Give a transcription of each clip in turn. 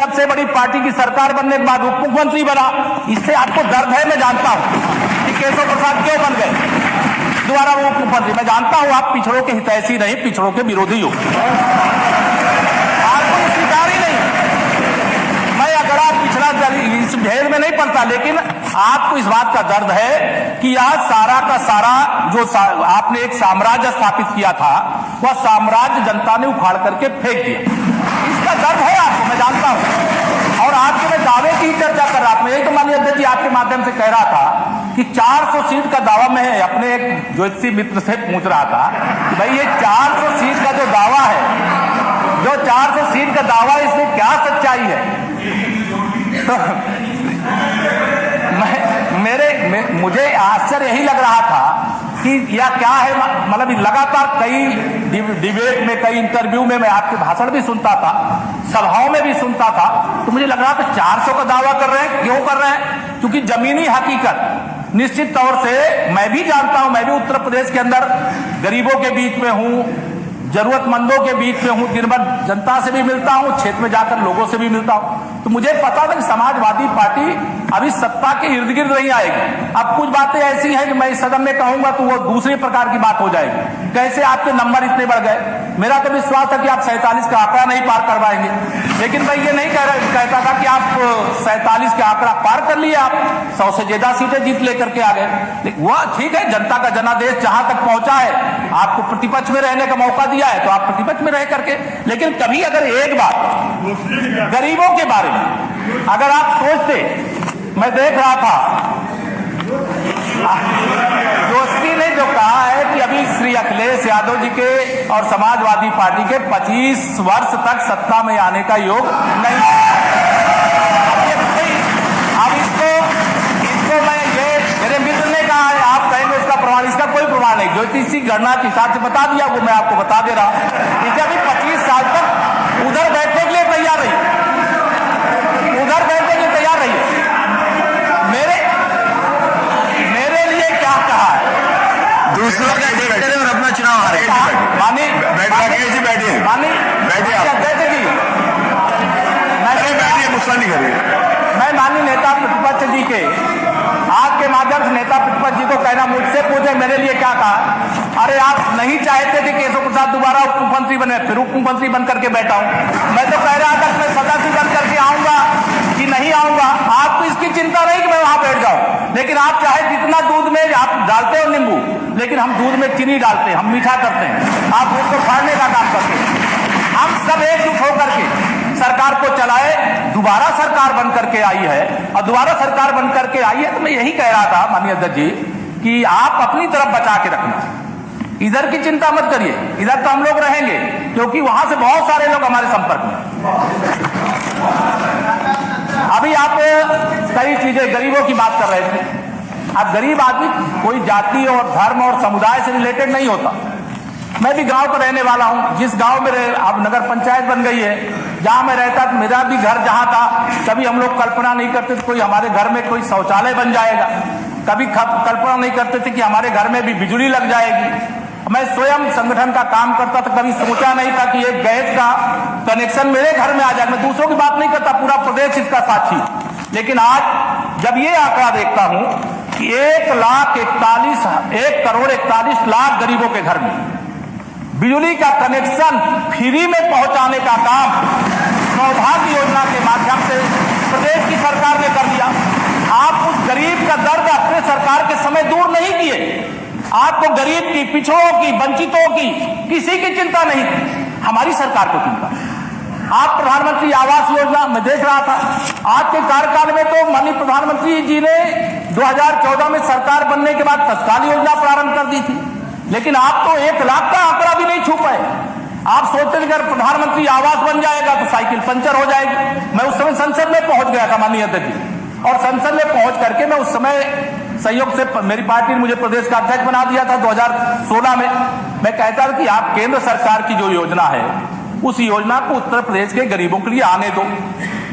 सबसे बड़ी पार्टी की सरकार बनने के बाद उप मुख्यमंत्री बना। इससे आपको दर्द है, मैं जानता हूं कि केशव प्रसाद क्यों बन गए दोबारा वो उप मुख्यमंत्री। मैं जानता हूं आप पिछड़ों के हितैषी नहीं, पिछड़ों के विरोधी हो, आपको ये स्वीकार ही नहीं। मैं अगर आप पिछड़ा इस भेद में नहीं पड़ता, लेकिन आपको इस बात का दर्द है कि आज सारा का सारा जो आपने एक साम्राज्य स्थापित किया था, वह साम्राज्य जनता ने उखाड़ करके फेंक दिया। इसका दर्द है आपको, मैं जानता हूं। और आपके मैं दावे की चर्चा कर रहा था। यही तो माननीय अध्यक्ष जी आपके माध्यम से कह रहा था कि 400 सीट का दावा मैं अपने एक ज्योतिषी मित्र से पूछ रहा था कि भाई ये 400 सीट का जो दावा है, जो 400 सीट का दावा, इसमें क्या सच्चाई है? तो मुझे आश्चर्य यही लग रहा था कि या क्या है, मतलब लगातार कई डिबेट में, कई इंटरव्यू में मैं आपके भाषण भी सुनता था, सभाओं में भी सुनता था, तो मुझे लग रहा था 400 का दावा कर रहे हैं। क्यों कर रहे हैं? क्योंकि जमीनी हकीकत निश्चित तौर से मैं भी जानता हूं। मैं भी उत्तर प्रदेश के अंदर गरीबों के बीच में हूं, जरूरतमंदों के बीच में हूं, दिन भर जनता से भी मिलता हूं, क्षेत्र में जाकर लोगों से भी मिलता हूं। तो मुझे पता था कि समाजवादी पार्टी अभी सत्ता के इर्द गिर्द नहीं आएगी। अब कुछ बातें ऐसी हैं कि मैं इस सदन में कहूंगा तो वो दूसरी प्रकार की बात हो जाएगी। कैसे आपके नंबर इतने बढ़ गए? मेरा तो विश्वास था कि आप 47 का आंकड़ा नहीं पार कर पाएंगे, लेकिन मैं ये नहीं कहता था कि आप 47 का आंकड़ा पार कर लिए, आप 100 से ज्यादा सीटें जीत लेकर के आ गए। वह ठीक है, जनता का जनादेश जहां तक पहुंचा है, आपको प्रतिपक्ष में रहने का मौका दिया है तो आप प्रतिपक्ष में रह करके, लेकिन कभी अगर एक बात गरीबों के बारे में अगर आप सोचते, मैं देख रहा था जोशी ने जो कहा है कि अभी श्री अखिलेश यादव जी के और समाजवादी पार्टी के 25 वर्ष तक सत्ता में आने का योग नहीं। अब इसको मैं ये मेरे मित्र ने कहा है, आप कहेंगे इसका प्रमाण, इसका कोई प्रमाण नहीं। ज्योतिषी गणना के हिसाब से बता दिया, वो मैं आपको बता दे रहा हूं। इसे अभी 25 साल तक उधर बैठने के लिए तैयार रही, उधर बैठने के लिए तैयार रही। मेरे लिए क्या कहा है? दूसरों का देखते रहे और अपना चुनाव हारे। मानी बैठिए, गुस्सा नहीं करिए। मैं माननीय नेता प्रतिपक्ष जी के आज के माध्यम से नेता प्रतिपक्ष जी को कहना, मुझसे पूछे मेरे लिए क्या कहा। अरे आप नहीं चाहते थे केशव प्रसाद दोबारा उप मुख्यमंत्री बने, फिर उप मुख्यमंत्री बन करके बैठा हूं। मैं तो कह रहा था कि मैं सदासी बन करके आऊंगा कि नहीं आऊंगा। आपको इसकी चिंता नहीं कि मैं वहां बैठ जाऊं, लेकिन आप चाहे जितना दूध में आप डालते हो नींबू, लेकिन हम दूध में चीनी डालते हैं, हम मीठा करते हैं, आप दूध को फाड़ने का काम करते हैं। हम सब एकजुट होकर के सरकार को चलाए। दोबारा सरकार बन करके आई है, और दोबारा सरकार बन करके आई है तो मैं यही कह रहा था माननीय अध्यक्ष जी कि आप अपनी तरफ बचा के रखना, इधर की चिंता मत करिए। इधर तो हम लोग रहेंगे, क्योंकि वहां से बहुत सारे लोग हमारे संपर्क में। अभी आप कई चीजें गरीबों की बात कर रहे थे। अब गरीब आदमी कोई जाति और धर्म और समुदाय से रिलेटेड नहीं होता। मैं भी गांव का रहने वाला हूं। जिस गांव में अब नगर पंचायत बन गई है, जहां मैं रहता, मेरा भी घर जहां था, कभी हम लोग कल्पना नहीं करते थे कोई हमारे घर में कोई शौचालय बन जाएगा, कभी कल्पना नहीं करते थे कि हमारे घर में भी बिजली लग जाएगी। मैं स्वयं संगठन का काम करता था, कभी सोचा नहीं था कि एक गैस का कनेक्शन मेरे घर में आ जाए। मैं दूसरों की बात नहीं करता, पूरा प्रदेश इसका साक्षी। लेकिन आज जब ये आंकड़ा देखता हूं कि 1 करोड़ 41 लाख गरीबों के घर में बिजली का कनेक्शन फ्री में पहुंचाने का काम सौभाग्य योजना के माध्यम से प्रदेश की सरकार ने कर दिया। आप उस गरीब का दर्द अपने सरकार के समय दूर नहीं किए। आपको गरीब की, पिछड़ों की, वंचितों की किसी की चिंता नहीं थी, हमारी सरकार को चिंता। आप प्रधानमंत्री आवास योजना में देख रहा था, आज के कार्यकाल में तो माननीय प्रधानमंत्री जी ने 2014 में सरकार बनने के बाद तत्काल योजना प्रारंभ कर दी थी, लेकिन आप तो 1 लाख का आंकड़ा भी नहीं छू पाए। आप सोचते थे अगर प्रधानमंत्री आवास बन जाएगा तो साइकिल पंचर हो जाएगी। मैं उस समय संसद में पहुंच गया था माननीय अध्यक्ष जी, और संसद में पहुंच करके मैं उस समय संयोग से मेरी पार्टी ने मुझे प्रदेश का अध्यक्ष बना दिया था 2016 में। मैं कहता था कि आप केंद्र सरकार की जो योजना है उस योजना को उत्तर प्रदेश के गरीबों के लिए आने दो,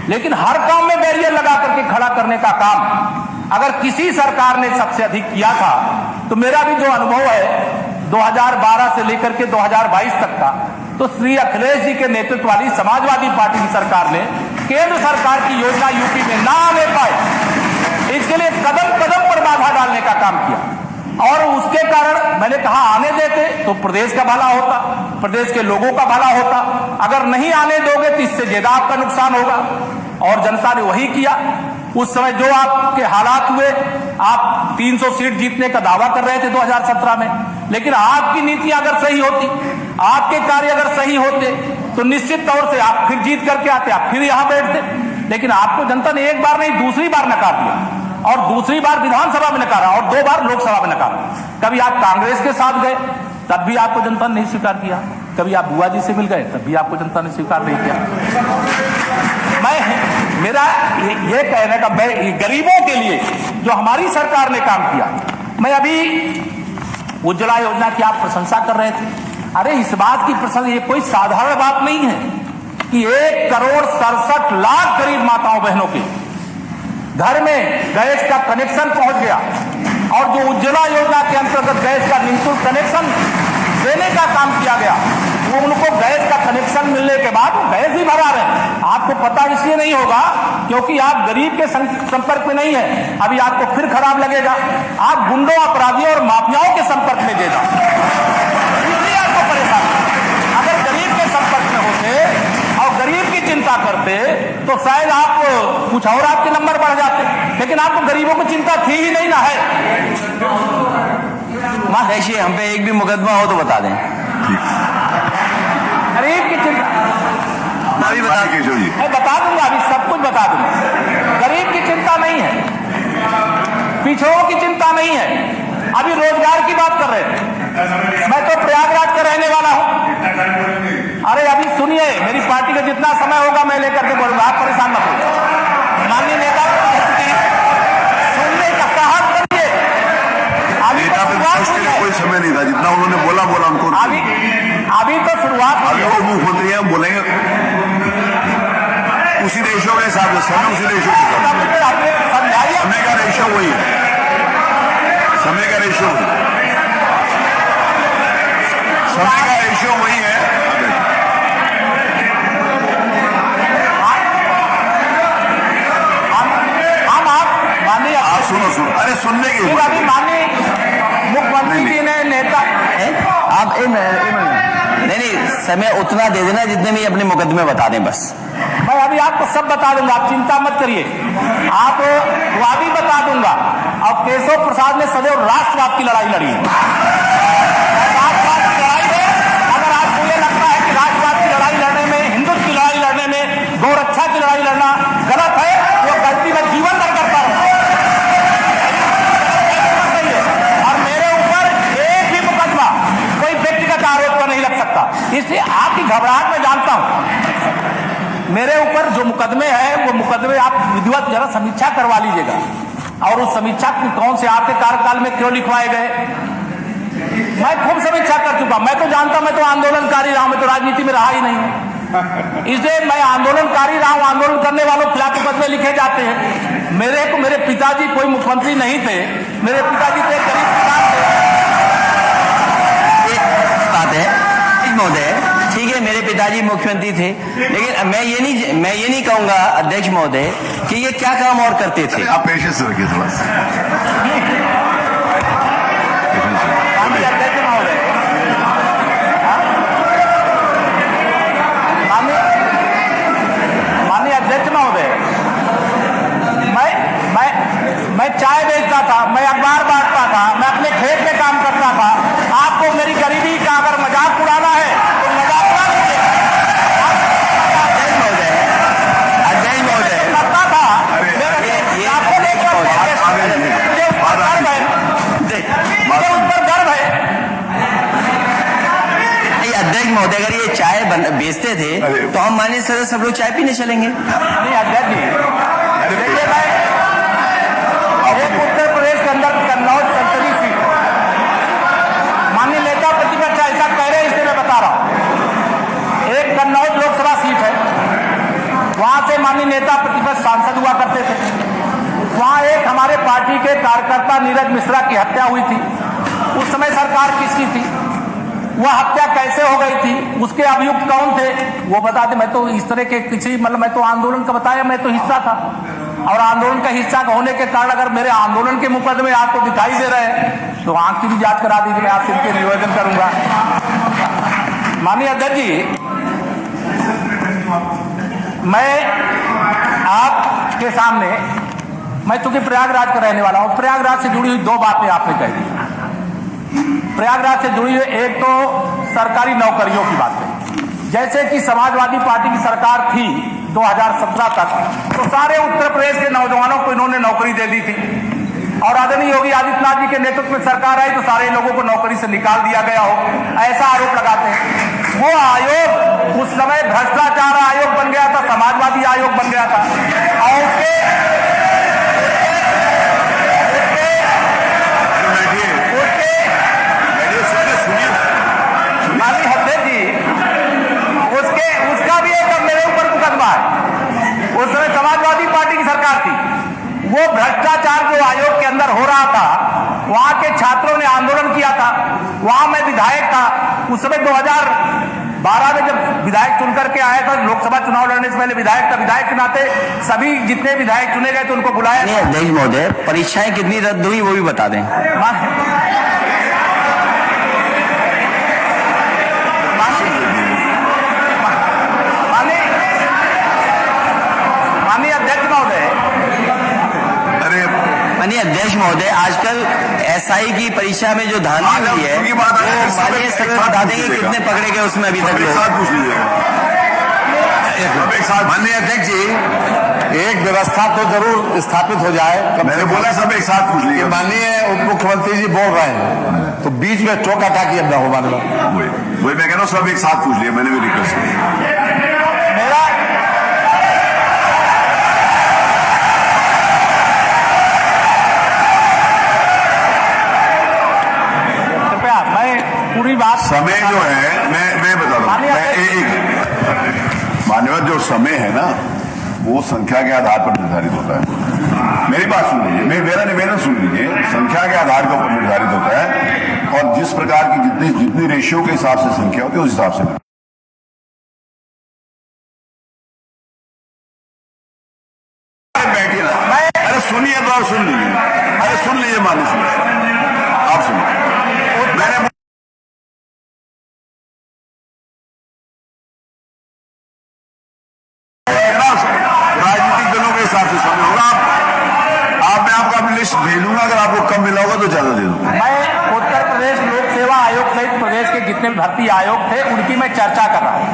लेकिन हर काम में बैरियर लगा करके खड़ा करने का काम अगर किसी सरकार ने सबसे अधिक किया था तो मेरा भी जो अनुभव है 2012 से लेकर के 2022 तक का, तो श्री अखिलेश जी के नेतृत्व वाली समाजवादी पार्टी की सरकार ने केंद्र सरकार की योजना यूपी में ना आने पाए, इसके लिए कदम कदम पर बाधा डालने का काम किया। और उसके कारण मैंने कहा आने देते तो प्रदेश का भला होता, प्रदेश के लोगों का भला होता। अगर नहीं आने दोगे तो इससे ज्यादा आपका नुकसान होगा। और जनता ने वही किया। उस समय जो आपके हालात हुए, आप 300 सीट जीतने का दावा कर रहे थे 2017 में, लेकिन आपकी नीतियां अगर सही होती, आपके कार्य अगर सही होते, तो निश्चित तौर से आप फिर जीत करके आते, आप फिर यहां बैठते। लेकिन आपको जनता ने एक बार नहीं दूसरी बार नकार दिया, और दूसरी बार विधानसभा में नकारा, और 2 बार लोकसभा में नकारा। कभी आप कांग्रेस के साथ गए, तब भी आपको जनता ने नहीं स्वीकार किया। कभी आप बुआ जी से मिल गए, तब भी आपको जनता ने स्वीकार नहीं किया। मेरा ये कहने का, गरीबों के लिए जो हमारी सरकार ने काम किया, मैं अभी उज्ज्वला योजना की आप प्रशंसा कर रहे थे। अरे इस बात की प्रशंसा, ये कोई साधारण बात नहीं है कि 1,67,00,000 गरीब माताओं बहनों के घर में गैस का कनेक्शन पहुंच गया। और जो उज्ज्वला योजना के अंतर्गत गैस का निःशुल्क कनेक्शन देने का काम किया गया, वो उनको गैस का कनेक्शन मिलने के बाद वो गैस भी भरा रहे हैं। आपको पता इसलिए नहीं होगा क्योंकि आप गरीब के संपर्क में नहीं है। अभी आपको फिर खराब लगेगा, आप गुंडों, अपराधियों और माफियाओं के संपर्क में देगा, इसलिए आपको परेशानी। अगर गरीब के संपर्क में होते और गरीब की चिंता करते तो शायद आप कुछ और आपके नंबर बढ़ जाते, लेकिन आपको गरीबों की चिंता थी ही नहीं ना है। देखिए, हम पे एक भी मुकदमा हो तो बता दें। गरीब की चिंता अभी बता दीजिए। मैं बता दूंगा, अभी सब कुछ बता दूंगा। गरीब की चिंता नहीं है, पिछड़ों की चिंता नहीं है। अभी रोजगार की बात कर रहे थे। मैं तो प्रयागराज का रहने वाला हूं। अरे अभी सुनिए, मेरी पार्टी का जितना समय होगा मैं लेकर के बोलूंगा, आप परेशान मत होइए। माननीय नेता सुनने का साहस करिए। अभी तो शुरुआत हुई है, कोई समय नहीं था, जितना उन्होंने बोला उनको। अभी तो शुरुआत हुई है। मुख्यमंत्री हैं, बोलेंगे उसी रेशो के हिसाब से, समय उसी रेशो के हिसाब से, समय का रेशो वही है, समय का रेशो वही है। हम आप माननीय, आप सुनो, अरे सुनने की अभी माननीय मुख्यमंत्री जी ने नेता आप नहीं, समय उतना दे देना जितने में अपने मुकदमे बता दें बस। मैं अभी आपको सब बता दूंगा, आप चिंता मत करिए। आप वह भी बता दूंगा। और केशव प्रसाद ने सदैव राष्ट्रवाद की लड़ाई लड़ी है। राष्ट्रवाद की लड़ाई में अगर आपको ये लगता है कि राष्ट्रवाद की लड़ाई लड़ने में, हिंदुत्व की लड़ाई लड़ने में गौरक्षा की लड़ाई लड़ना गलत है, वो गलती में जीवन भर करता रहा। और मेरे ऊपर एक भी मुकदमा कोई व्यक्तिगत आरोप पर नहीं लग सकता, इसलिए आपकी घबराहट में जानता हूं। मेरे ऊपर जो मुकदमे हैं वो मुकदमे आप विधिवत जरा समीक्षा करवा लीजिएगा, और उस समीक्षा कौन से आपके कार्यकाल में क्यों लिखवाए गए, मैं खूब समीक्षा कर चुका। मैं तो जानता, मैं तो आंदोलनकारी रहा, मैं तो राजनीति में रहा ही नहीं। इसलिए मैं आंदोलनकारी रहा हूं, आंदोलन करने वालों के खिलाफ मुकदमे लिखे जाते हैं। मेरे पिताजी कोई मुख्यमंत्री नहीं थे, मेरे पिताजी थे गरीब किसान थे। बात है महोदय, ठीक है, मेरे पिताजी मुख्यमंत्री थे, लेकिन मैं ये नहीं कहूंगा अध्यक्ष महोदय कि ये क्या काम और करते थे। आप पेशेंस से रखिए थोड़ा सा। माननीय अध्यक्ष महोदय, मैं चाय बेचता था, मैं अखबार बांटता था, मैं अपने खेत में काम करता था। आपको मेरी गरीबी का अगर मजाक उड़ाना है तो मजाक उड़ा लीजिए। अध्यक्ष महोदय करता था, आपको लेकर मुझे उस पर गर्व है। अध्यक्ष महोदय, अगर ये चाय बेचते थे तो हम माननीय सदस्य सब लोग चाय पीने चलेंगे। नहीं अध्यक्ष जी, देखिए मैं उत्तर प्रदेश के अंदर कन्नौज संसदीय सीट, माननीय नेता प्रतिपक्ष ऐसा कह रहे हैं इसलिए मैं बता रहा हूं। एक कन्नौज लोकसभा सीट है, वहां से माननीय नेता प्रतिपक्ष सांसद हुआ करते थे। वहां एक हमारे पार्टी के कार्यकर्ता नीरज मिश्रा की हत्या हुई थी। उस समय सरकार किसकी थी? वह हत्या कैसे हो गई थी, उसके अभियुक्त कौन थे वो बता दे। मैं तो इस तरह के किसी मैं तो आंदोलन का बताया, मैं तो हिस्सा था, और आंदोलन का हिस्सा होने के कारण अगर मेरे आंदोलन के मुकदमे आपको दिखाई दे रहे हैं तो आंख की भी जांच करा दीजिए। मैं आपसे इनके निवेदन करूंगा। माननीय अध्यक्ष जी, मैं आपके सामने, मैं चूंकि प्रयागराज का रहने वाला हूं, प्रयागराज से जुड़ी हुई दो बातें आपने कही। प्रयागराज से जुड़ी हुई एक तो सरकारी नौकरियों की बात है। जैसे कि समाजवादी पार्टी की सरकार थी 2017 तक, तो सारे उत्तर प्रदेश के नौजवानों को इन्होंने नौकरी दे दी थी, और आदरणीय योगी आदित्यनाथ जी के नेतृत्व में सरकार आई तो सारे लोगों को नौकरी से निकाल दिया गया हो, ऐसा आरोप लगाते हैं। वो आयोग उस समय भ्रष्टाचार आयोग बन गया था, समाजवादी आयोग बन गया था, और उसके उसका भी एक मेरे ऊपर मुकदमा है। उस समय समाजवादी पार्टी की सरकार थी, वो भ्रष्टाचार जो आयोग के अंदर हो रहा था, वहां के छात्रों ने आंदोलन किया था, वहां मैं विधायक था। उस समय 2012 में जब विधायक चुन करके आया था, लोकसभा चुनाव लड़ने से पहले विधायक था, विधायक के नाते सभी जितने विधायक चुने गए थे उनको बुलाया। अध्यक्ष महोदय, परीक्षाएं कितनी रद्द हुई वो भी बता दें। माननीय अध्यक्ष महोदय, आजकल एसआई की परीक्षा में जो धांधली हुई है वो माननीय सचिव बता देंगे कितने पकड़े गए उसमें अभी तक लोग। माननीय अध्यक्ष जी, एक व्यवस्था तो जरूर स्थापित हो जाए। मैंने बोला सब एक साथ पूछ लीजिए। माननीय उप मुख्यमंत्री जी बोल रहे हैं तो बीच में टोका टाकी अब ना हो। वही मैं कह रहा हूँ, सब एक साथ पूछ लिया, मैंने भी रिक्वेस्ट किया। पूरी बात समय जो है मैं बता रहा हूँ, मान्यवर जो समय है ना वो संख्या के आधार पर निर्धारित होता है। मेरी बात सुन लीजिए, मेरा निवेदन सुन लीजिए। संख्या के आधार के ऊपर निर्धारित होता है, और जिस प्रकार की जितनी रेशियो के हिसाब से संख्या होती है उस हिसाब से। बैठिए ना, अरे सुनिए तो और सुन लीजिए, अरे सुन लीजिए माननीय सुनिए, आप सुनिए। मैंने राजनीतिक दलों के हिसाब से समय होगा। मैं आपका लिस्ट भेजूंगा, अगर आपको कम मिला होगा तो ज्यादा दे दूंगा। मैं उत्तर प्रदेश लोक सेवा आयोग सहित प्रदेश के जितने भी भर्ती आयोग थे उनकी मैं चर्चा कर रहा हूँ।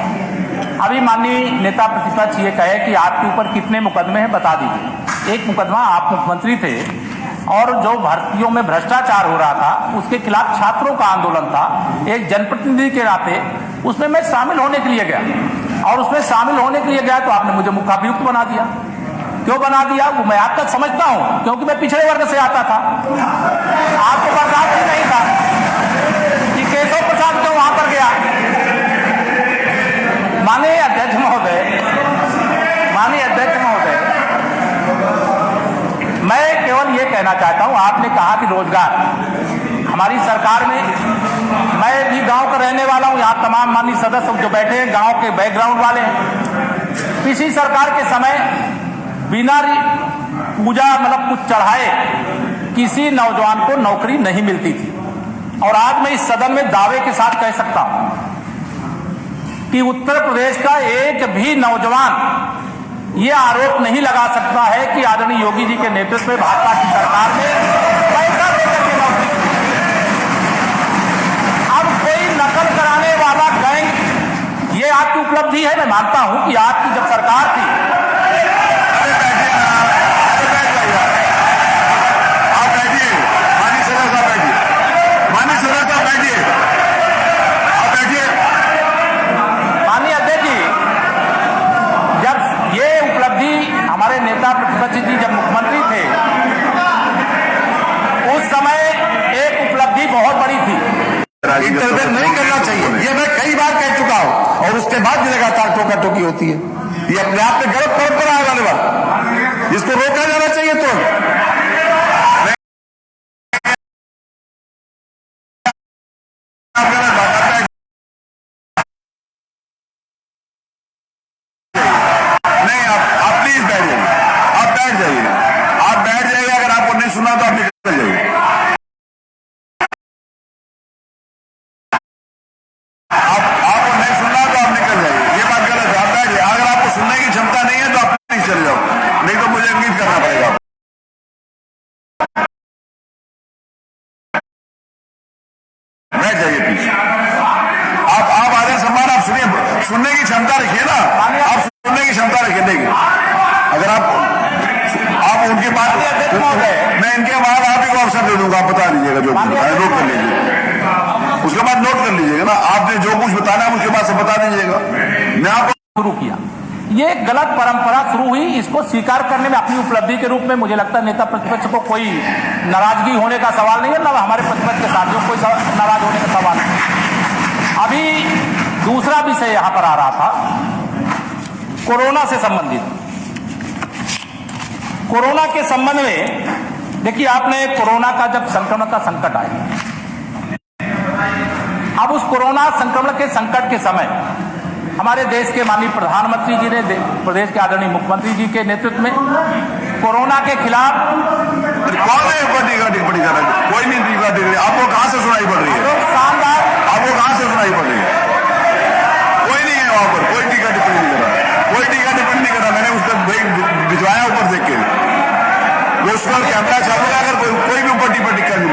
अभी माननीय नेता प्रतिपक्ष ये कहे कि आपके ऊपर कितने मुकदमे हैं बता दीजिए। एक मुकदमा, आप मुख्यमंत्री थे और जो भर्तियों में भ्रष्टाचार हो रहा था उसके खिलाफ छात्रों का आंदोलन था, एक जनप्रतिनिधि के नाते उसमें मैं शामिल होने के लिए गया, और उसमें शामिल होने के लिए गया तो आपने मुझे मुख्य अभियुक्त बना दिया। क्यों बना दिया वो मैं आप तक समझता हूं, क्योंकि मैं पिछड़े वर्ग से आता था। आपको बर्दाश्त ही नहीं था कि केशव प्रसाद क्यों वहां पर गया। माननीय अध्यक्ष महोदय, मैं केवल ये कहना चाहता हूं, आपने कहा कि रोजगार हमारी सरकार में, मैं भी गांव का रहने वाला हूं, यहाँ तमाम माननीय सदस्य जो बैठे हैं गांव के बैकग्राउंड वाले हैं। पिछली सरकार के समय बिना पूजा कुछ चढ़ाए किसी नौजवान को नौकरी नहीं मिलती थी, और आज मैं इस सदन में दावे के साथ कह सकता हूं कि उत्तर प्रदेश का एक भी नौजवान ये आरोप नहीं लगा सकता है कि आदरणीय योगी जी के नेतृत्व में भाजपा की सरकार ने पैसा देकर के नौकरी। अब कोई नकल कराने वाला गैंग, ये आपकी उपलब्धि है, मैं मानता हूं कि आपकी जब सरकार थी। माननीय अध्यक्ष जी, जब ये उपलब्धि हमारे नेता प्रतिपक्ष जी जब मुख्यमंत्री थे उस समय एक उपलब्धि बहुत बड़ी थी। इंटरवेंट नहीं करना चाहिए, ये मैं कई बार कह चुका हूं, और उसके बाद भी लगातार टोका टोकी होती है। ये अपने आप में गलत परंपरा है वाले बात, इसको रोका जाना चाहिए तो पीछे। आप आदर सम्मान आप सुनिए, सुनने की क्षमता रखिए ना, आप सुनने की क्षमता रखिए। देखिए अगर आप उनके बाद, मैं इनके बाद आप ही को अवसर दे दूंगा, आप बता दीजिएगा जो नोट कर लीजिए, उसके बाद नोट कर लीजिएगा ना, आपने जो कुछ बताना है उसके बाद से बता दीजिएगा। मैं आपको शुरू किया, ये गलत परंपरा शुरू हुई, इसको स्वीकार करने में अपनी उपलब्धि के रूप में मुझे लगता है नेता प्रतिपक्ष को कोई नाराजगी होने का सवाल नहीं है, ना हमारे प्रतिपक्ष के साथियों को कोई नाराज होने का सवाल नहीं। अभी दूसरा विषय यहां पर आ रहा था कोरोना से संबंधित। कोरोना के संबंध में देखिए, आपने कोरोना का जब संक्रमण का संकट आया, अब उस कोरोना संक्रमण के संकट के समय हमारे देश के माननीय प्रधानमंत्री जी ने प्रदेश के आदरणीय मुख्यमंत्री जी के नेतृत्व में कोरोना के खिलाफ कौन है टिप्पणी कर रहा है? कोई नहीं टिप्पणी, आपको कहां से सुनाई पड़ रही है? शानदार, आपको कहां से सुनाई पड़ रही है? कोई नहीं है वहां पर, कोई टीका टिप्पणी नहीं कर रहा, कोई टीका टिप्पणी नहीं कर रहा। मैंने उसका भिजवाया ऊपर देख के, वो उसका कैमरा चालू है, अगर कोई भी ऊपर टिप्पणी नहीं कर रहा।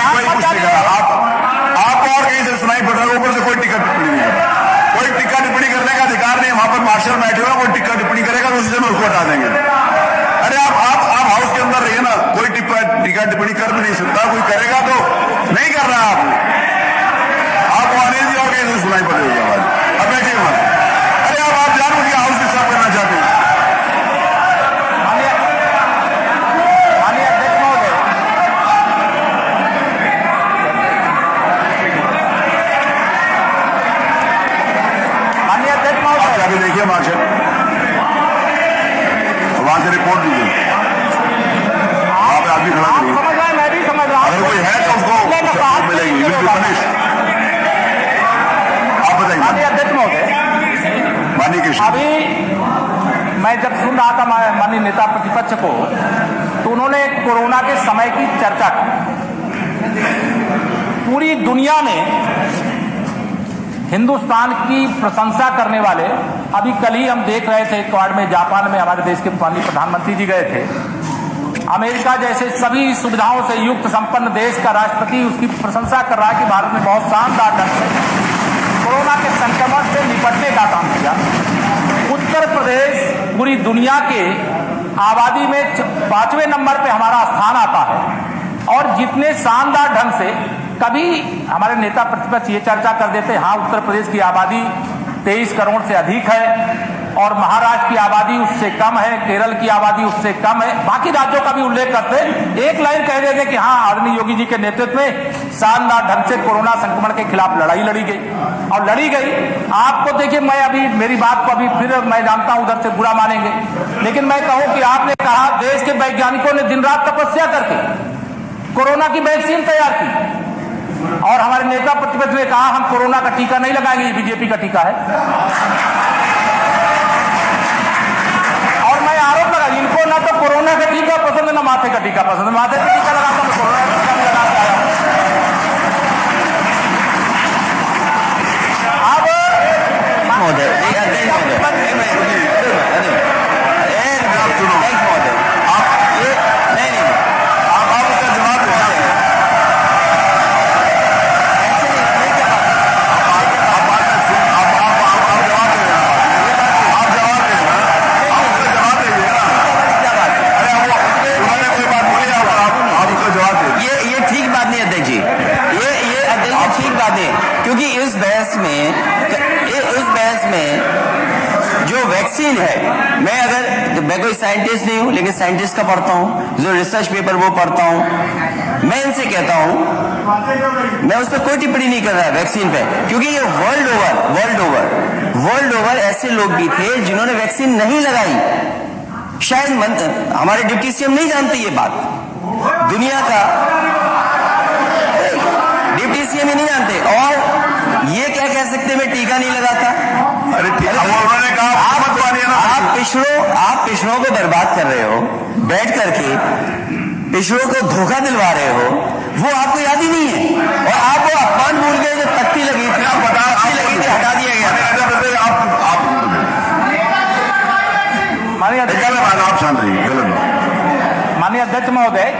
कोई कुछ नहीं कर रहा, आपको और कहीं से सुनाई पड़ रहा है, ऊपर से कोई टिक्का टिप्पणी नहीं कर रहा। कोई टिक्का टिप्पणी करने का अधिकार नहीं है, वहां पर मार्शल बैठे हुए, कोई टिक्का टिप्पणी करेगा तो उसी समय उसको हटा देंगे। अरे आप हाउस के अंदर रहिए ना, कोई टिक्का टिप्पणी कर भी नहीं सकता, कोई करेगा तो नहीं कर रहा। आपको अनिल जी और कहीं से सुनाई पड़ रही है आवाज, अब बैठिए वहां। अरे आप जानबूझ के हाउस डिस्टर्ब करना चाहते हैं। अभी देखिए मार्शल, वहां से रिपोर्ट दीजिए, वहां पे आदमी खड़ा करिए। समझ रहा है, मैं भी समझ रहा हूं। अगर कोई है तो उसको मिलेगी, आप बताइए। माननीय अध्यक्ष महोदय, माननीय कृष्ण, अभी मैं जब सुन रहा था माननीय नेता प्रतिपक्ष को, तो उन्होंने कोरोना के समय की चर्चा की। पूरी दुनिया में हिंदुस्तान की प्रशंसा करने वाले, अभी कल ही हम देख रहे थे क्वाड में, जापान में हमारे देश के माननीय प्रधानमंत्री जी गए थे। अमेरिका जैसे सभी सुविधाओं से युक्त संपन्न देश का राष्ट्रपति उसकी प्रशंसा कर रहा है कि भारत ने बहुत शानदार ढंग से कोरोना के संक्रमण से निपटने का काम किया। उत्तर प्रदेश पूरी दुनिया के आबादी में 5वें नंबर पे हमारा स्थान आता है, और जितने शानदार ढंग से कभी हमारे नेता प्रतिपक्ष ये चर्चा कर देते, हाँ उत्तर प्रदेश की आबादी 23 करोड़ से अधिक है और महाराष्ट्र की आबादी उससे कम है, केरल की आबादी उससे कम है, बाकी राज्यों का भी उल्लेख करते, एक लाइन कह देते कि हाँ आदरणीय योगी जी के नेतृत्व में शानदार ढंग से कोरोना संक्रमण के खिलाफ लड़ाई लड़ी गई, और लड़ी गई। आपको देखिए, मैं अभी मेरी बात को अभी फिर मैं जानता हूं उधर से बुरा मानेंगे, लेकिन मैं कहूं कि आपने कहा देश के वैज्ञानिकों ने दिन रात तपस्या करके कोरोना की वैक्सीन तैयार की, और हमारे नेता प्रतिपक्ष ने कहा हम कोरोना का टीका नहीं लगाएंगे, ये बीजेपी का टीका है। और मैं आरोप लगा, इनको ना तो कोरोना का टीका पसंद है ना माथे का टीका पसंद है, माथे का टीका लगाता हूं, कोरोना का टीका नहीं लगाता आया। अब महोदय क्योंकि इस बहस में जो वैक्सीन है, मैं कोई साइंटिस्ट नहीं हूं, लेकिन साइंटिस्ट का पढ़ता हूं, जो रिसर्च पेपर वो पढ़ता हूं, मैं इनसे कहता हूं, मैं उस पर कोई टिप्पणी नहीं कर रहा वैक्सीन पे, क्योंकि ये वर्ल्ड ओवर ऐसे लोग भी थे जिन्होंने वैक्सीन नहीं लगाई। शायद हमारे डिप्टी सीएम नहीं जानते ये बात, दुनिया का डिप्टी सीएम ही नहीं जानते, और ये क्या कह सकते मैं टीका नहीं लगाता। अरे उन्होंने कहा आप पिछड़ों को बर्बाद कर रहे हो, बैठ करके पिछड़ों को धोखा दिलवा रहे हो, वो आपको याद ही नहीं है, और आपको अपमान भूल गए, जो तख्ती लगी थी हटा दिया गया। आप शांत रहिए।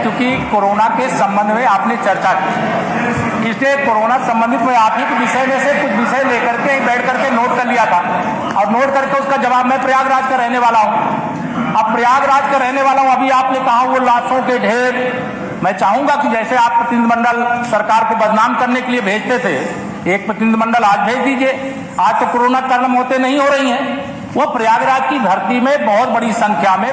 क्योंकि कोरोना के संबंध में आपने चर्चा की, इसलिए कोरोना संबंधित मैं आप ही के विषय में से कुछ विषय लेकर के बैठ करके नोट कर लिया था और नोट करके उसका जवाब, मैं प्रयागराज का रहने वाला हूँ। अब प्रयागराज का रहने वाला हूँ, अभी आपने कहा वो लाशों के ढेर, मैं चाहूंगा कि जैसे आप प्रतिनिधिमंडल सरकार को बदनाम करने के लिए भेजते थे, एक प्रतिनिधिमंडल आज भेज दीजिए। आज तो कोरोना कारणम होते नहीं हो रही हैं। वो प्रयागराज की धरती में बहुत बड़ी संख्या में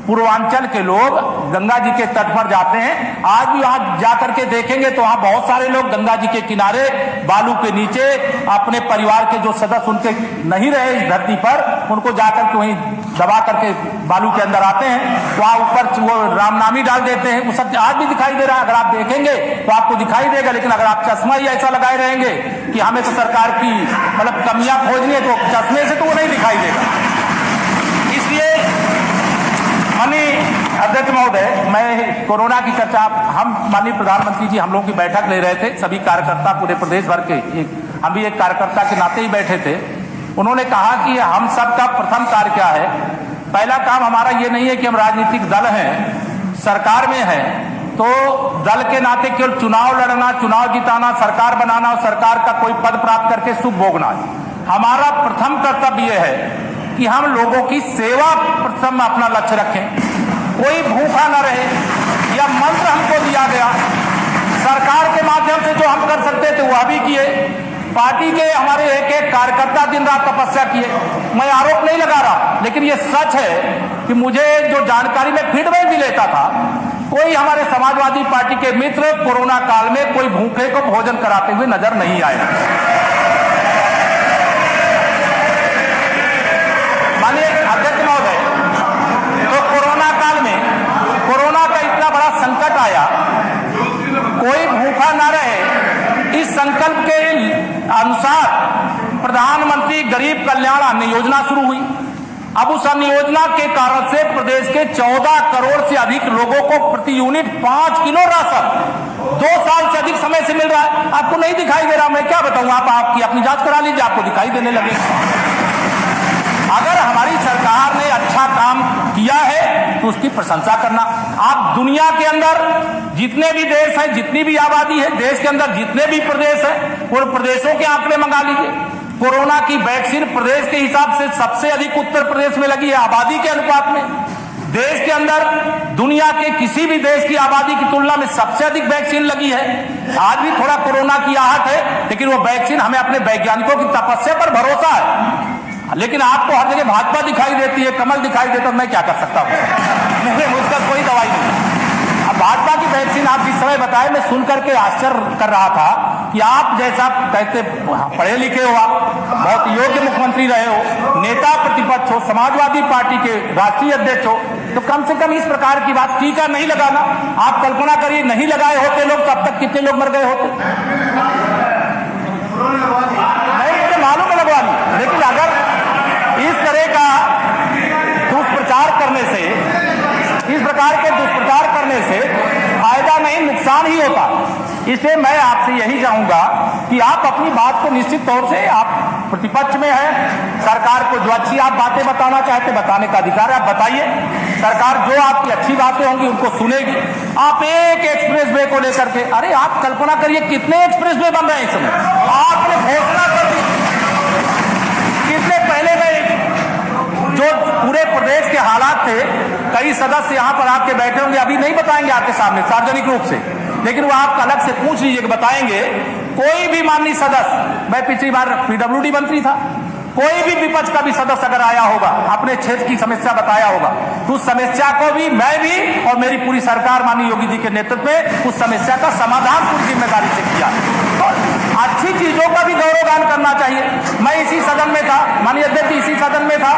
पूर्वांचल के लोग गंगा जी के तट पर जाते हैं। आज भी वहां जाकर के देखेंगे तो वहां बहुत सारे लोग गंगा जी के किनारे बालू के नीचे अपने परिवार के जो सदस्य उनके नहीं रहे इस धरती पर, उनको जाकर के वहीं दबा करके बालू के अंदर आते हैं, वहां ऊपर वो रामनामी डाल देते हैं। वो सब आज भी दिखाई दे रहा है, अगर आप देखेंगे तो आपको दिखाई देगा। लेकिन अगर आप चश्मा ही ऐसा लगाए रहेंगे कि हमें तो सरकार की मतलब कमियां खोजनी है, तो चश्मे से तो वो नहीं दिखाई देगा। इसलिए माननीय अध्यक्ष महोदय, मैं कोरोना की चर्चा, हम माननीय प्रधानमंत्री जी हम लोगों की बैठक ले रहे थे, सभी कार्यकर्ता पूरे प्रदेश भर के, हम भी एक कार्यकर्ता के नाते ही बैठे थे। उन्होंने कहा कि हम सबका प्रथम कार्य क्या है। पहला काम हमारा ये नहीं है कि हम राजनीतिक दल हैं, सरकार में हैं तो दल के नाते केवल चुनाव लड़ना, चुनाव जिताना, सरकार बनाना और सरकार का कोई पद प्राप्त करके सुख भोगना। हमारा प्रथम कर्तव्य यह है कि हम लोगों की सेवा प्रथम अपना लक्ष्य रखें, कोई भूखा न रहे। यह मंत्र हमको दिया गया, सरकार के माध्यम से जो हम कर सकते थे वह भी किए। पार्टी के हमारे एक एक कार्यकर्ता दिन रात तपस्या किए। मैं आरोप नहीं लगा रहा, लेकिन यह सच है कि मुझे जो जानकारी में फीडबैक भी लेता था, कोई हमारे समाजवादी पार्टी के मित्र कोरोना काल में कोई भूखे को भोजन कराते हुए नजर नहीं आए। माननीय अध्यक्ष महोदय, तो कोरोना काल में कोरोना का इतना बड़ा संकट आया, कोई भूखा ना रहे, इस संकल्प के अनुसार प्रधानमंत्री गरीब कल्याण अन्न योजना शुरू हुई। अब उस अन्न योजना के कारण से प्रदेश के 14 करोड़ से अधिक लोगों को प्रति यूनिट 5 किलो राशन 2 साल से अधिक समय से मिल रहा है। आपको नहीं दिखाई दे रहा, मैं क्या बताऊं, आप आपकी अपनी जांच करा लीजिए, आपको दिखाई देने लगेगा। अगर हमारी सरकार ने अच्छा काम किया है तो उसकी प्रशंसा करना। आप दुनिया के अंदर जितने भी देश हैं, जितनी भी आबादी है, देश के अंदर जितने भी प्रदेश हैं, उन प्रदेशों के आंकड़े मंगा लीजिए। कोरोना की वैक्सीन प्रदेश के हिसाब से सबसे अधिक उत्तर प्रदेश में लगी है, आबादी के अनुपात में। देश के अंदर दुनिया के किसी भी देश की आबादी की तुलना में सबसे अधिक वैक्सीन लगी है। आज भी थोड़ा कोरोना की आहट है, लेकिन वो वैक्सीन, हमें अपने वैज्ञानिकों की तपस्या पर भरोसा है। लेकिन आपको हर जगह भाजपा दिखाई देती है, कमल दिखाई देता है, मैं क्या कर सकता हूँ, मुझका कोई दवाई नहीं। अब भाजपा की वैक्सीन आप जिस समय बताए, मैं सुन करके आश्चर्य कर रहा था कि आप जैसा कहते पढ़े लिखे हो, आप बहुत योग्य मुख्यमंत्री रहे हो, नेता प्रतिपक्ष हो, समाजवादी पार्टी के राष्ट्रीय अध्यक्ष हो, तो कम से कम इस प्रकार की बात, टीका नहीं लगाना। आप कल्पना करिए, नहीं लगाए होते लोग तो अब तक कितने लोग मर गए होते। नहीं, मुझे मालूम है लगवा ली, लेकिन अगर इस तरह का दुष्प्रचार करने से, इस प्रकार के दुष्प्रचार करने से फायदा नहीं, नुकसान ही होता। इसलिए मैं आपसे यही चाहूंगा कि आप अपनी बात को निश्चित तौर से, आप प्रतिपक्ष में हैं, सरकार को जो अच्छी आप बातें बताना चाहते बताने का अधिकार है, आप बताइए। सरकार जो आपकी अच्छी बातें होंगी उनको सुनेगी। आप एक एक्सप्रेस वे को लेकर के, अरे आप कल्पना करिए कितने एक्सप्रेस वे बन रहे हैं इस समय, आपने घोषणा कर दी। कितने पहले में जो पूरे प्रदेश के हालात थे, कई सदस्य यहाँ पर आपके बैठे होंगे, अभी नहीं बताएंगे आपके सामने सार्वजनिक रूप से, लेकिन वो आप अलग से पूछ लीजिए कि बताएंगे। कोई भी माननीय सदस्य, मैं पिछली बार पीडब्ल्यूडी मंत्री था, कोई भी विपक्ष का भी सदस्य अगर आया होगा, अपने क्षेत्र की समस्या बताया होगा, तो उस समस्या को भी मैं भी और मेरी पूरी सरकार माननीय योगी जी के नेतृत्व में उस समस्या का समाधान पूरी जिम्मेदारी से किया। तो अच्छी चीजों का भी गौरवगान करना चाहिए। मैं इसी सदन में था, माननीय अध्यक्ष इसी सदन में था,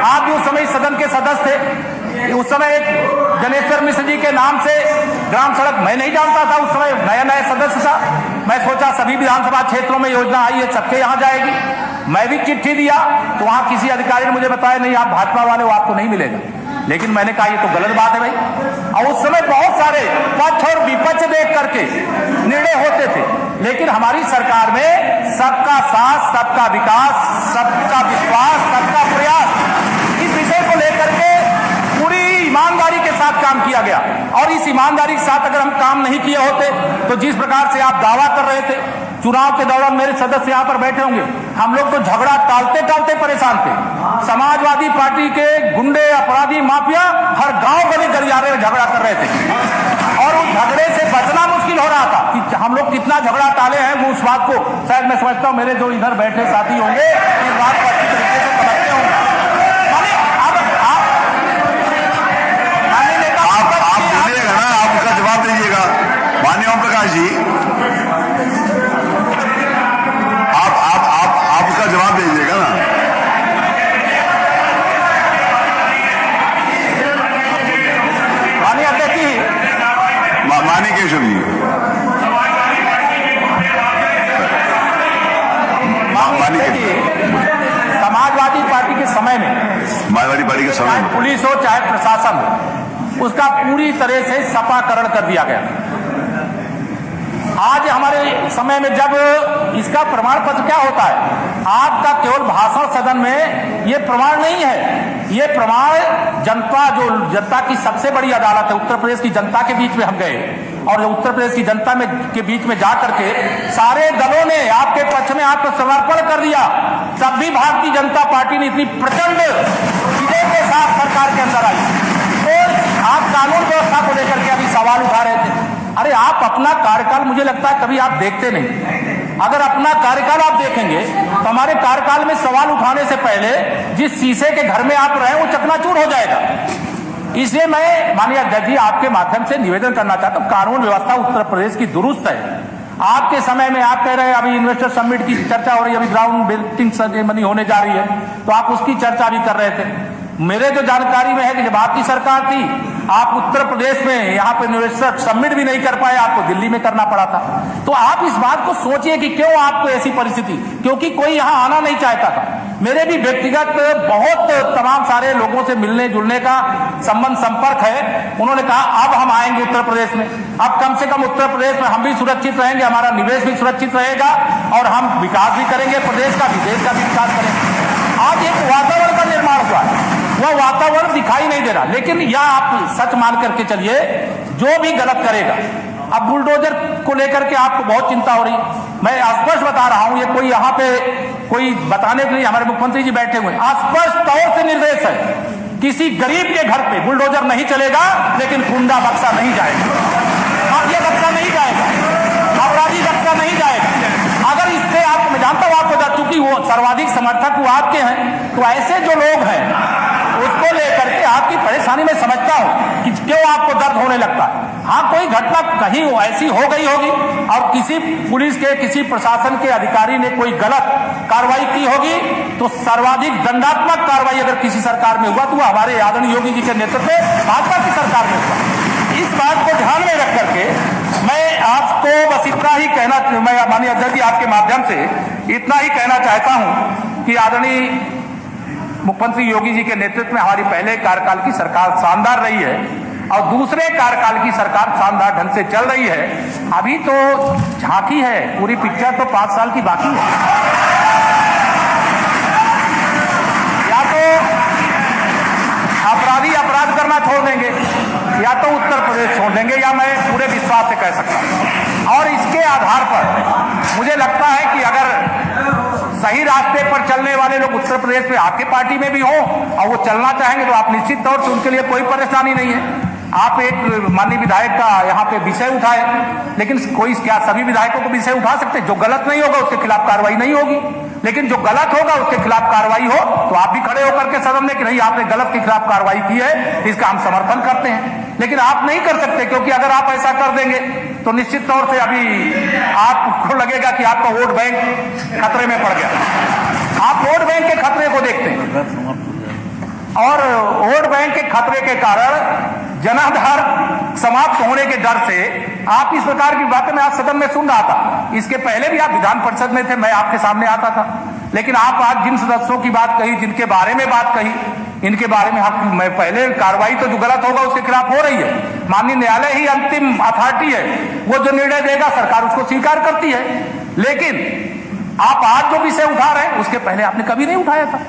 आप भी उस समय सदन के सदस्य थे। उस समय एक जनेश्वर मिश्र जी के नाम से ग्राम सड़क, मैं नहीं जानता था, उस समय नया नया सदस्य था। मैं सोचा सभी विधानसभा क्षेत्रों में योजना आई है, सबके यहाँ जाएगी। मैं भी चिट्ठी दिया तो वहां किसी अधिकारी ने मुझे बताया नहीं, आप भाजपा वाले हो, आपको नहीं मिलेगा। लेकिन मैंने कहा ये तो गलत बात है भाई। और उस समय बहुत सारे पक्ष और विपक्ष देख करके निर्णय होते थे, लेकिन हमारी सरकार में सबका साथ, सबका विकास, सबका विश्वास, सबका प्रयास, इस विषय को लेकर के पूरी ईमानदारी के साथ काम किया गया। और इस ईमानदारी के साथ अगर हम काम नहीं किए होते तो जिस प्रकार से आप दावा कर रहे थे, चुनाव के दौरान मेरे सदस्य यहाँ पर बैठे होंगे, हम लोग तो झगड़ा टालते टालते परेशान थे। समाजवादी पार्टी के गुंडे, अपराधी, माफिया हर गांव गली गलियारे में झगड़ा कर रहे थे और उस झगड़े से बचना मुश्किल हो रहा था कि हम लोग कितना झगड़ा टाले हैं। वो उस बात को शायद मैं समझता हूँ मेरे जो इधर बैठे साथी होंगे इस बात को अच्छी तरीके से समझते होंगे। आप बोलिएगा ना, आप उसका जवाब दीजिएगा। माननीय ओम प्रकाश जी, आप उसका जवाब दीजिएगा ना। माननीय अध्यक्ष जी, माननीय केशव जी, समाजवादी पार्टी के समय में, मायावती पार्टी के समय में पुलिस हो चाहे प्रशासन हो, उसका पूरी तरह से सपाकरण कर दिया गया। आज हमारे समय में जब इसका प्रमाण पत्र क्या होता है, आपका केवल भाषण सदन में ये प्रमाण नहीं है, ये प्रमाण जनता की सबसे बड़ी अदालत है, उत्तर प्रदेश की जनता के बीच में हम गए और उत्तर प्रदेश की जनता के बीच में जा करके सारे दलों ने आपके पक्ष में आत्मसमर्पण कर दिया। तब भी भारतीय जनता पार्टी ने इतनी प्रचंड विजय के साथ सरकार के अंदर आई। तो आप कानून व्यवस्था को लेकर के अभी सवाल उठा रहे थे। अरे आप अपना कार्यकाल, मुझे लगता है कभी आप देखते नहीं। अगर अपना कार्यकाल आप देखेंगे तो हमारे कार्यकाल में सवाल उठाने से पहले जिस शीशे के घर में आप रहे वो चकनाचूर हो जाएगा। इसलिए मैं माननीय अध्यक्ष जी आपके माध्यम से निवेदन करना चाहता हूँ, कानून व्यवस्था उत्तर प्रदेश की दुरुस्त है। आपके समय में आप कह रहे हैं अभी इन्वेस्टर समिट की चर्चा हो रही है, अभी ग्राउंड ब्रेकिंग सेरेमनी होने जा रही है, तो आप उसकी चर्चा भी कर रहे थे। मेरे जो जानकारी में है कि जब आपकी सरकार थी, आप उत्तर प्रदेश में यहाँ पे इन्वेस्टर समिट भी नहीं कर पाए, आपको दिल्ली में करना पड़ा था। तो आप इस बात को सोचिए कि क्यों आपको ऐसी परिस्थिति, क्योंकि कोई यहाँ आना नहीं चाहता था। मेरे भी व्यक्तिगत बहुत तमाम सारे लोगों से मिलने जुलने का संपर्क है। उन्होंने कहा अब हम आएंगे उत्तर प्रदेश में, अब कम से कम उत्तर प्रदेश में हम भी सुरक्षित रहेंगे, हमारा निवेश भी सुरक्षित रहेगा और हम विकास भी करेंगे, प्रदेश का भी, देश का भी विकास करेंगे। आज एक वातावरण का निर्माण हुआ है, वह वातावरण दिखाई नहीं दे रहा। लेकिन यह आप सच मान करके चलिए, जो भी गलत करेगा, अब बुलडोजर को लेकर के आपको बहुत चिंता हो रही है। मैं स्पष्ट बता रहा हूं, ये कोई यहाँ पे कोई बताने के लिए, हमारे मुख्यमंत्री जी बैठे हुए, स्पष्ट तौर से निर्देश है, किसी गरीब के घर पे बुलडोजर नहीं चलेगा, लेकिन गुंडा बक्सा नहीं जाएगा, माफिया बक्सा नहीं जाएगा, अपराधी बक्सा नहीं जाएगा। अगर इससे आप, मैं जानता हूं आपको, चूंकि वो सर्वाधिक समर्थक वो आपके हैं, तो ऐसे जो लोग हैं उसको लेकर के आपकी परेशानी में समझता हूं कि क्यों आपको दर्द होने लगता है। हाँ, कोई घटना कहीं ऐसी हो गई होगी और किसी पुलिस के, किसी प्रशासन के अधिकारी ने कोई गलत कार्रवाई की होगी, तो सर्वाधिक दंडात्मक कार्रवाई अगर किसी सरकार में हुआ तो वो हमारे आदरणीय योगी जी के नेतृत्व में भाजपा की सरकार में हुआ। इस बात को ध्यान में रख करके मैं आपको बस इतना ही कहना, मैं माननीय अध्यक्ष जी आपके माध्यम से इतना ही कहना चाहता हूं कि आदरणीय मुख्यमंत्री योगी जी के नेतृत्व में हमारी पहले कार्यकाल की सरकार शानदार रही है और दूसरे कार्यकाल की सरकार शानदार ढंग से चल रही है। अभी तो झांकी है, पूरी पिक्चर तो 5 साल की बाकी है। या तो अपराधी अपराध करना छोड़ देंगे, या तो उत्तर प्रदेश छोड़ देंगे, या मैं पूरे विश्वास से कह सकता हूं। और इसके आधार पर मुझे लगता है कि अगर सही रास्ते पर चलने वाले लोग उत्तर प्रदेश में आपके पार्टी में भी हो और वो चलना चाहेंगे तो आप निश्चित तौर से उनके लिए कोई परेशानी नहीं है। आप एक माननीय विधायक का यहाँ पे विषय उठाए, लेकिन कोई, क्या सभी विधायकों को विषय उठा सकते? जो गलत नहीं होगा उसके खिलाफ कार्रवाई नहीं होगी, लेकिन जो गलत होगा उसके खिलाफ कार्रवाई हो तो आप भी खड़े होकर के सदन में कि नहीं आपने गलत के खिलाफ कार्रवाई की है, इसका हम समर्थन करते हैं। लेकिन आप नहीं कर सकते, क्योंकि अगर आप ऐसा कर देंगे तो निश्चित तौर से अभी आपको लगेगा कि आपका वोट बैंक खतरे में पड़ गया। आप वोट बैंक के खतरे को देखते हैं और वोट बैंक के खतरे के कारण जनाधार समाप्त होने के डर से आप इस प्रकार की बातें मैं आज सदन में सुन रहा था। इसके पहले भी आप विधान परिषद में थे, मैं आपके सामने आता था, लेकिन आप आज जिन सदस्यों की बात कही, जिनके बारे में बात कही, इनके बारे में आप, मैं पहले कार्रवाई तो जो गलत होगा उसके खिलाफ हो रही है। माननीय न्यायालय ही अंतिम अथॉरिटी है, वो जो निर्णय देगा सरकार उसको स्वीकार करती है। लेकिन आप आज जो विषय उठा रहे हैं उसके पहले आपने कभी नहीं उठाया था।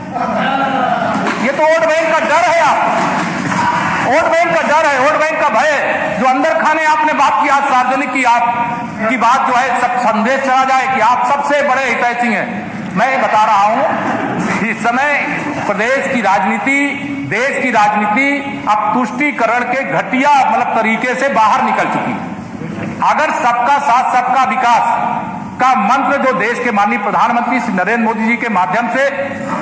ये तो वोट बैंक का डर है। आप वोट बैंक का डर है, वोट बैंक का भय है, जो अंदर खाने आपने बात की, आज सार्वजनिक की आपकी बात जो है सब संदेश चला जाए कि आप सबसे बड़े हितैषी हैं। मैं बता रहा हूं इस समय प्रदेश की राजनीति, देश की राजनीति अब तुष्टीकरण के घटिया मतलब तरीके से बाहर निकल चुकी है। अगर सबका साथ सबका विकास का मंत्र जो देश के माननीय प्रधानमंत्री श्री नरेंद्र मोदी जी के माध्यम से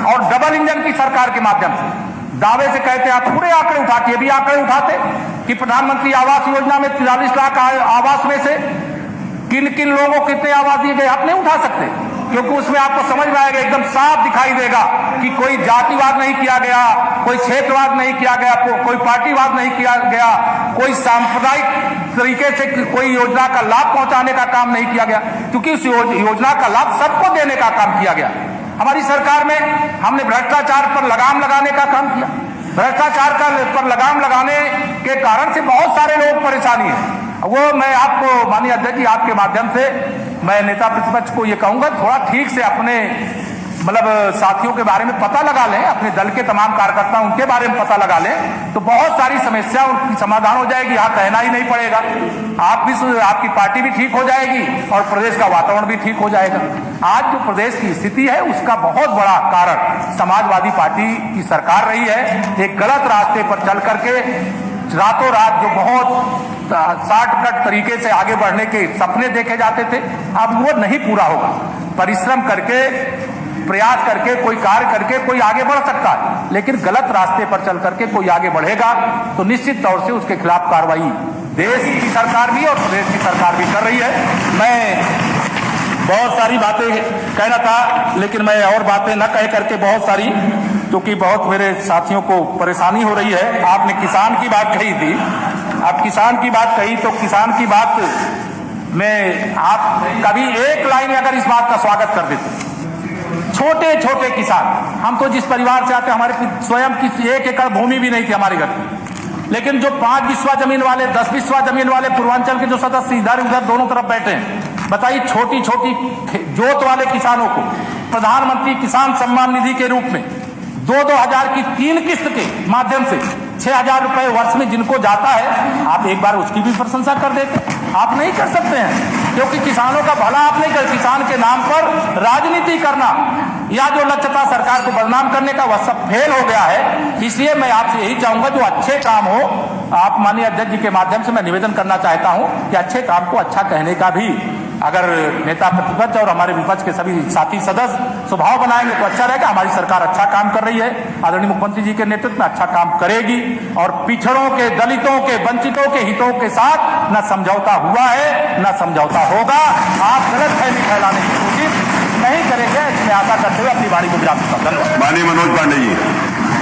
और डबल इंजन की सरकार के माध्यम से दावे से कहते आप पूरे आंकड़े उठाते, भी आंकड़े उठाते कि प्रधानमंत्री आवास योजना में 43 लाख आवास में से किन किन लोगों को कितने आवास दिए गए आप नहीं उठा सकते, क्योंकि उसमें आपको समझ में आएगा, एकदम साफ दिखाई देगा कि कोई जातिवाद नहीं किया गया, कोई क्षेत्रवाद नहीं किया गया, कोई पार्टीवाद नहीं किया गया, कोई सांप्रदायिक तरीके से कोई योजना का लाभ पहुंचाने का काम नहीं किया गया, क्योंकि उस योजना का लाभ सबको देने का काम किया गया। हमारी सरकार में हमने भ्रष्टाचार पर लगाम लगाने का काम किया। भ्रष्टाचार पर लगाम लगाने के कारण से बहुत सारे लोग परेशानी है। वो मैं आपको माननीय अध्यक्ष जी आपके माध्यम से मैं नेता प्रतिपक्ष को ये कहूंगा, थोड़ा ठीक से अपने मतलब साथियों के बारे में पता लगा लें, अपने दल के तमाम कार्यकर्ता उनके बारे में पता लगा लें, तो बहुत सारी समस्या उनकी समाधान हो जाएगी। यहाँ कहना ही नहीं पड़ेगा, आप भी, आपकी पार्टी भी ठीक हो जाएगी और प्रदेश का वातावरण भी ठीक हो जाएगा। आज जो प्रदेश की स्थिति है उसका बहुत बड़ा कारण समाजवादी पार्टी की सरकार रही है। एक गलत रास्ते पर चल करके रातों रात जो बहुत शॉर्टकट तरीके से आगे बढ़ने के सपने देखे जाते थे, अब वो नहीं पूरा होगा। परिश्रम करके, प्रयास करके, कोई कार्य करके कोई आगे बढ़ सकता है, लेकिन गलत रास्ते पर चल करके कोई आगे बढ़ेगा तो निश्चित तौर से उसके खिलाफ कार्रवाई देश की सरकार भी और प्रदेश की सरकार भी कर रही है। मैं बहुत सारी बातें कहना था, लेकिन मैं और बातें न कह करके बहुत सारी, क्योंकि बहुत मेरे साथियों को परेशानी हो रही है। आपने किसान की बात कही थी, आप किसान की बात कही तो किसान की बात में आप कभी एक लाइन में अगर इस बात का स्वागत कर देते, छोटे छोटे किसान, हम तो जिस परिवार से आते हमारे स्वयं की 1 एकड़ भूमि भी नहीं थी हमारे घर में, लेकिन जो 5 बिस्वा जमीन वाले, 10 बिस्वा जमीन वाले पूर्वांचल के जो सदस्य इधर उधर दोनों तरफ बैठे हैं, बताइए छोटी छोटी जोत वाले किसानों को प्रधानमंत्री किसान सम्मान निधि के रूप में 2-2 हजार की 3 किस्त के माध्यम से 6,000 रुपए वर्ष में जिनको जाता है, आप एक बार उसकी भी प्रशंसा कर देते। आप नहीं कर सकते हैं, क्योंकि किसानों का भला आप नहीं कर, किसान के नाम पर राजनीति करना या जो लक्ष्य था सरकार को बदनाम करने का, वह सब फेल हो गया है। इसलिए मैं आपसे यही चाहूंगा जो अच्छे काम हो, आप माननीय अध्यक्ष जी के माध्यम से मैं निवेदन करना चाहता हूं कि अच्छे काम को अच्छा कहने का भी अगर नेता प्रतिपक्ष और हमारे विपक्ष के सभी साथी सदस्य स्वभाव बनाएंगे तो अच्छा रहेगा। हमारी सरकार अच्छा काम कर रही है, आदरणीय मुख्यमंत्री जी के नेतृत्व में अच्छा काम करेगी और पिछड़ों के, दलितों के, वंचितों के हितों के साथ न समझौता हुआ है न समझौता होगा। आप गलतफहमी फैलाने की कोशिश नहीं करेंगे, इसमें आशा करते हुए अपनी बारी को विराम देता हूं। धन्यवाद। माननीय मनोज पांडे जी।